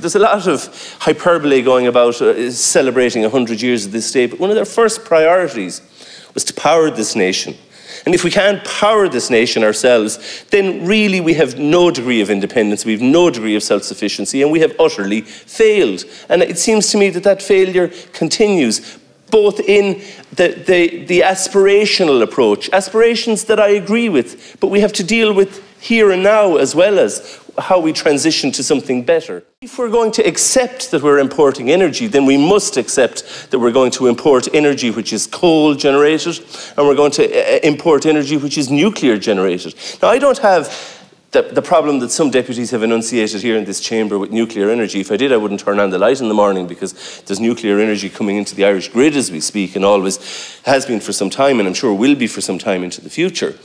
There's a lot of hyperbole going about celebrating 100 years of this day, but one of their first priorities was to power this nation. And if we can't power this nation ourselves, then really we have no degree of independence, we have no degree of self-sufficiency, and we have utterly failed. And it seems to me that that failure continues, both in the aspirational approach, aspirations that I agree with, but we have to deal with here and now as well as how we transition to something better. If we're going to accept that we're importing energy, then we must accept that we're going to import energy which is coal generated, and we're going to import energy which is nuclear generated. Now, I don't have the problem that some deputies have enunciated here in this chamber with nuclear energy. If I did, I wouldn't turn on the light in the morning, because there's nuclear energy coming into the Irish grid as we speak, and always has been for some time, and I'm sure will be for some time into the future.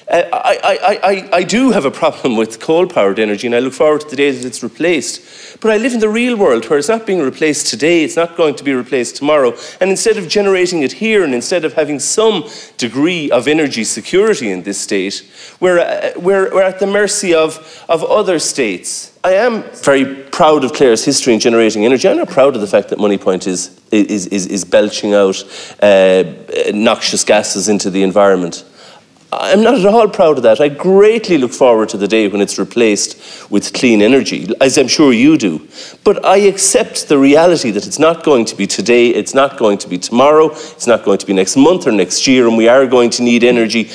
I do have a problem with coal-powered energy, and I look forward to the day that it's replaced. But I live in the real world where it's not being replaced today, it's not going to be replaced tomorrow. And instead of generating it here, and instead of having some degree of energy security in this state, we're at the mercy of other states. I am very proud of Clare's history in generating energy. I'm not proud of the fact that Moneypoint is belching out noxious gases into the environment. I'm not at all proud of that. I greatly look forward to the day when it's replaced with clean energy, as I'm sure you do. But I accept the reality that it's not going to be today, it's not going to be tomorrow, it's not going to be next month or next year, and we are going to need energy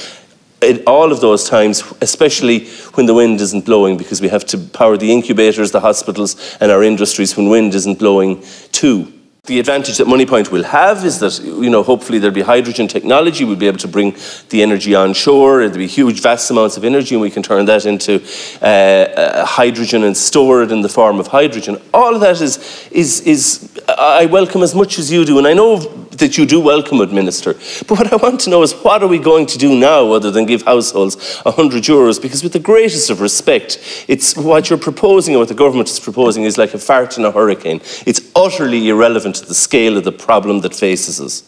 at all of those times, especially when the wind isn't blowing, because we have to power the incubators, the hospitals, and our industries when wind isn't blowing too. The advantage that Moneypoint will have is that, hopefully there'll be hydrogen technology. We'll be able to bring the energy on shore. There'll be huge, vast amounts of energy, and we can turn that into hydrogen and store it in the form of hydrogen. All of that is I welcome as much as you do, and I know that you do welcome it, Minister. But what I want to know is, what are we going to do now other than give households €100? Because with the greatest of respect, it's what you're proposing and what the government is proposing is like a fart in a hurricane. It's utterly irrelevant to the scale of the problem that faces us.